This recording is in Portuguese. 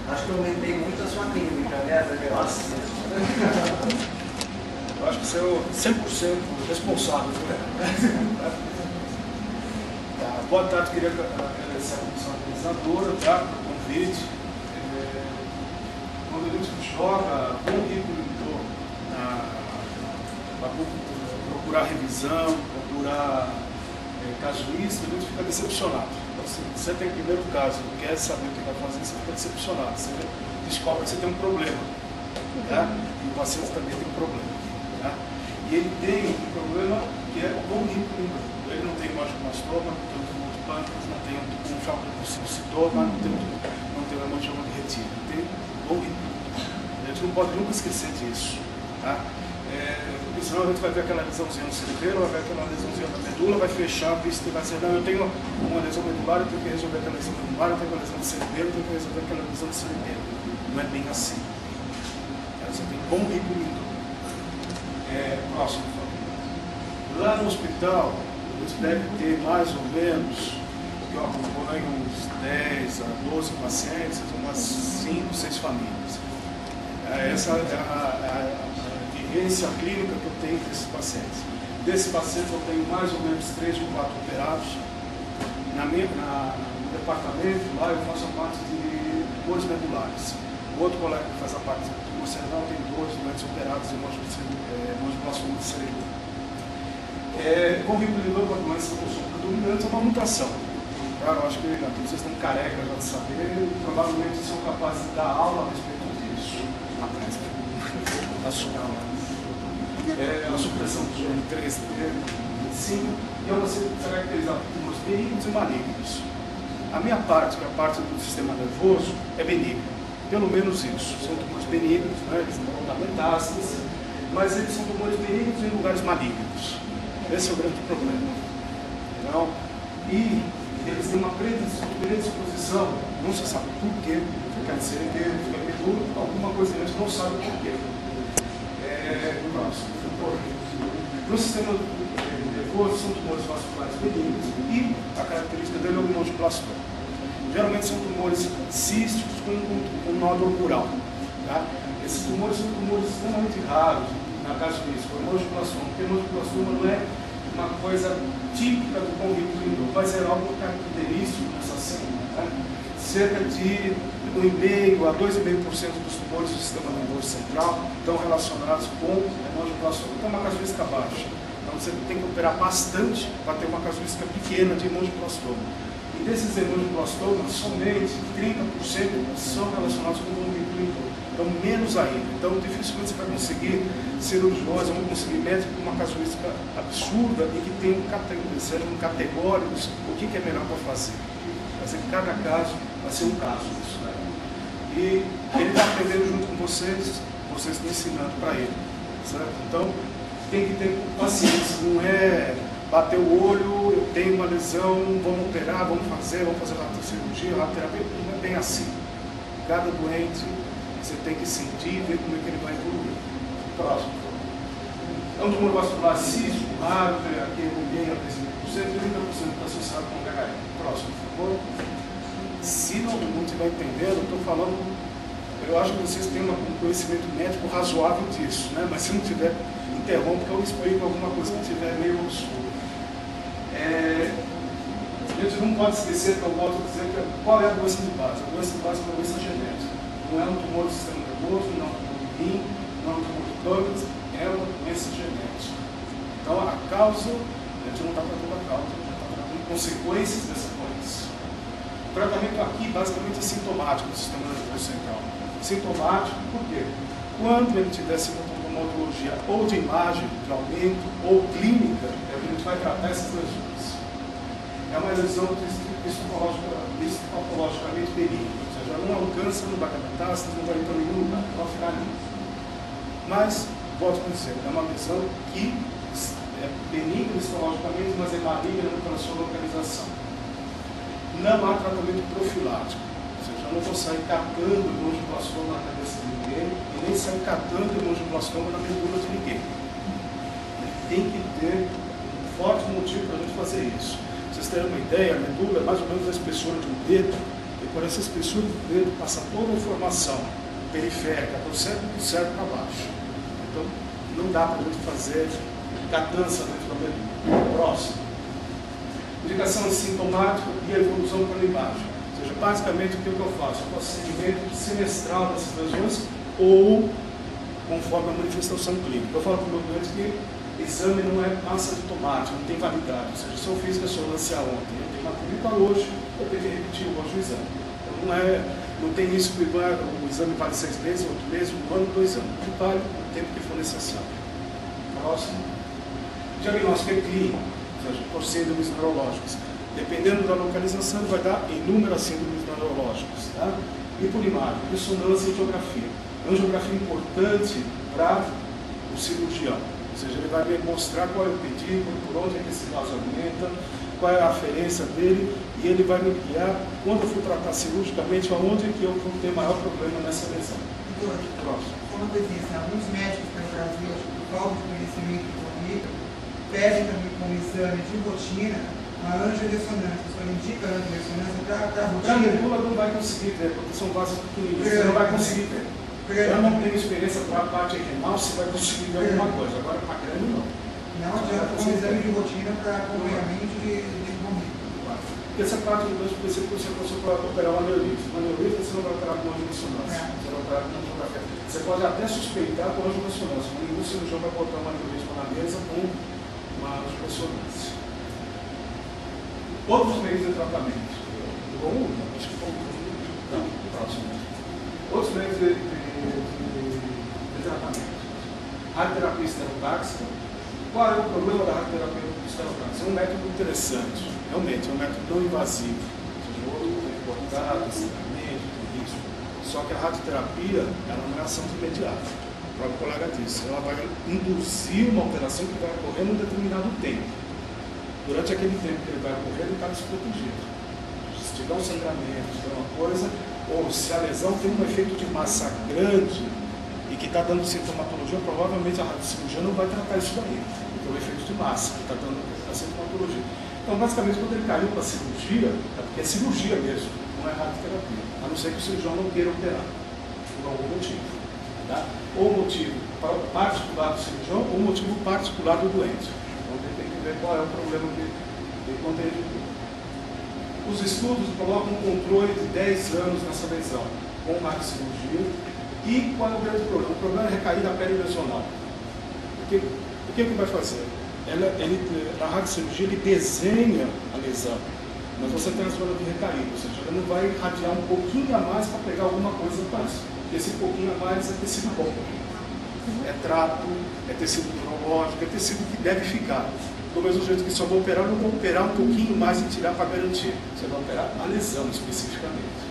Acho que eu aumentei muito a sua clínica, né? Nossa. Eu acho que você é o 100% responsável por ela. Tá, boa tarde, queria agradecer a comissão organizadora, tá, pelo convite. Quando a gente joga com o rico para procurar revisão, procurar casuística, a gente fica decepcionado. Então, se você tem o primeiro caso, quer saber o que vai fazer, você fica decepcionado. Você descobre que você tem um problema. Tá? E o paciente também tem um problema. Tá? E ele tem um problema que é com o rico. Ele não tem hemangiomastoma, não tem um tumor de pâncreas, não tem um falcocitoma, não tem uma hemangioma de retina. Ele tem bom rico. A gente não pode nunca esquecer disso. Tá? Porque senão a gente vai ver aquela lesãozinha no cerebelo, vai ver aquela lesãozinha na medula, vai fechar a vista e vai dizer, não, eu tenho uma lesão medular, eu tenho que resolver aquela lesão medular, eu tenho uma lesão de cerebelo, eu tenho que resolver aquela lesão de cerebelo. Não é bem assim. Você tem bom rico indor. Próximo, por favor. Lá no hospital, a gente deve ter mais ou menos, que eu acompanho uns 10 a 12 pacientes, umas 5, 6 famílias. Essa é a vivência clínica que eu tenho desses pacientes. Desses pacientes eu tenho mais ou menos 3 ou 4 operados. No departamento, lá eu faço a parte de tumores medulares. O outro colega que faz a parte do tumor cerebral tem 2 doentes operados em hemangioblastomia de cerebelo. Com rico indor, com a doença dominante, é uma mutação. Tá? Eu acho que vocês estão carecas já de saber, provavelmente são capazes de dar aula a respeito disso. Nacional. A supressão do gene 3, 5, e ela se caracteriza por tumores benignos e malignos. A minha parte, que é a parte do sistema nervoso, é benigna. Pelo menos isso. São tumores benignos, né? Eles não vão dar metástases, mas eles são tumores benignos em lugares malignos. Esse é o grande problema. Não? E eles têm uma predisposição, não se sabe por quê, ficar de cerebelo, ficar medula, alguma coisa a gente não sabe por quê. Próximo. No sistema nervoso são tumores vasculares benignos e a característica dele é o hemangiblastoma. Geralmente são tumores císticos com nódulo rural. Tá? Esses tumores são tumores extremamente raros na casuística, o hemangiblastoma, porque o hemangiblastoma não é uma coisa típica do bom rico indor, mas é algo característico dessa célula. Tá? Cerca de 1,5% a 2,5% dos tumores do sistema nervoso central estão relacionados com hemangiblastoma. Então, é uma casuística baixa. Então, você tem que operar bastante para ter uma casuística pequena de hemangiblastoma. E desses hemangioblastomas, somente 30% são relacionados com o bom rico indor. Então, menos ainda. Então, dificilmente você vai conseguir cirurgiões, vão conseguir médicos com uma casuística absurda e que tem categóricos o que é melhor para fazer. Vai ser que cada caso vai ser um caso isso, né? E ele está aprendendo junto com vocês estão ensinando para ele, certo? Então, tem que ter paciência, não é bater o olho, eu tenho uma lesão, vamos operar, vamos fazer cirurgia, radioterapia, não é bem assim. Cada doente, você tem que sentir e ver como é que ele vai evoluir. Próximo. É um tumor vascular cístico, raro, aqui ninguém a 30% está associado com o HN. Próximo, por favor. Se não estiver entendendo, eu estou falando, eu acho que vocês têm um conhecimento médico razoável disso, né? Mas se não tiver, interrompa que eu explico alguma coisa que estiver meio absurdo. A gente não pode esquecer que eu volto a dizer qual é a doença de base. A doença de base é uma doença genética. Não é um tumor do sistema nervoso, não é um tumor de rim, não é um tumor de pâncreas, é uma doença genética. Então a causa, a gente não está tratando a causa, a gente está tratando consequências dessa doença. O tratamento aqui basicamente é sintomático do sistema nervoso central. Sintomático por quê? Quando ele tiver sintomatologia ou de imagem, de aumento, ou clínica, a gente vai tratar essas lesões. É uma lesão histopatologicamente benigna, ou seja, não alcança, não vai dar metástase, não vai para nenhum lugar, vai ficar ali. Mas, volto a dizer, é uma lesão que é benigna histologicamente, mas é maligna pela sua localização. Não há tratamento profilático, ou seja, eu não vou sair catando hemangiblastoma na cabeça de ninguém e nem sair catando hemangiblastoma na medula de ninguém. Tem que ter um forte motivo para a gente fazer isso. Pra vocês terem uma ideia, a medula é mais ou menos a espessura de um dedo e por essa espessura do dedo passa toda a informação periférica do cérebro para baixo. Então, não dá para a gente fazer gatança dentro da medula. Próximo. Indicação sintomática e a evolução para a imagem. Ou seja, basicamente o que eu faço? Eu faço seguimento semestral dessas lesões ou conforme a manifestação clínica. Eu falo para o meu doente que exame não é massa de tomate, não tem validade. Ou seja, se eu fiz ressonância ontem, eu tenho uma clínica hoje, eu tenho que repetir hoje o exame. Então não tem isso que o exame vale 6 meses, 8 meses, 1 ano, 2 anos. Tudo vale o tempo que for necessário. Próximo. Diagnóstico é clínico, ou seja, por síndromes neurológicas. Dependendo da localização, vai dar inúmeras síndromes neurológicas. Tá? E por imagem, ressonância e angiografia. Angiografia é importante para o cirurgião. Ou seja, ele vai mostrar qual é o pedículo, por onde é que esse vaso alimenta, qual é a aferência dele, e ele vai me guiar, quando eu for tratar cirurgicamente, aonde é que eu vou ter maior problema nessa lesão. Próximo. Uma coisinha assim, alguns médicos no Brasil, acho que por falta de conhecimento econômico, pedem também como exame de rotina uma angiorressonância. Você indica a angiorressonância para rotina? Para a medula não vai conseguir ter, porque são vasos pequeninos, você não vai conseguir ter. Eu não tenho experiência para a parte renal, você vai conseguir ver alguma coisa, agora para a grande não. Não adianta um exame de rotina para acompanhamento de momento. Porque essa parte do dois, você pode operar uma aneurisma. Uma aneurisma você não vai operar com angiorressonância, você vai operar com angiografia. Você pode até suspeitar com angiorressonância, mas nenhum cirurgião vai botar uma aneurisma na mesa com uma angiorressonância. Outros meios de tratamento. Acho que não, próximo. Outros meios de tratamento. Radioterapia esterotáxica. Qual é o problema da radioterapia esterotáxica? É um método interessante, realmente, é um método não invasivo. Ou seja, o outro é cortado, estranhamento, tudo isso. Só que a radioterapia, ela não é ação imediata. O próprio colega disse, ela vai induzir uma alteração que vai ocorrer num determinado tempo. Durante aquele tempo que ele vai ocorrer, ele está desprotegido. Se tiver um sangramento, se tiver uma coisa, ou se a lesão tem um efeito de massa grande e que está dando sintomatologia, provavelmente a radiocirurgia não vai tratar isso daí. Então, o efeito de massa que está dando a sintomatologia. Então, basicamente, quando ele caiu para a cirurgia, é porque é cirurgia mesmo, não é radioterapia. A não ser que o cirurgião não queira operar, por algum motivo. Tá? Ou motivo particular do cirurgião, ou motivo particular do doente. Então, ele tem que ver qual é o problema que contém de tudo. Os estudos colocam um controle de 10 anos nessa lesão, com radiocirurgia. E qual é o grande problema? O problema é recair na pele lesional. O que ele vai fazer? A radiocirurgia ele desenha a lesão, mas você tem a zona de recaída, ou seja, ele não vai irradiar um pouquinho a mais para pegar alguma coisa atrás. Esse pouquinho a mais é tecido bom. É trato, é tecido neurológico, é tecido que deve ficar. Do mesmo jeito que só vou operar, não vou operar um pouquinho mais e tirar para garantir. Você vai operar a lesão especificamente.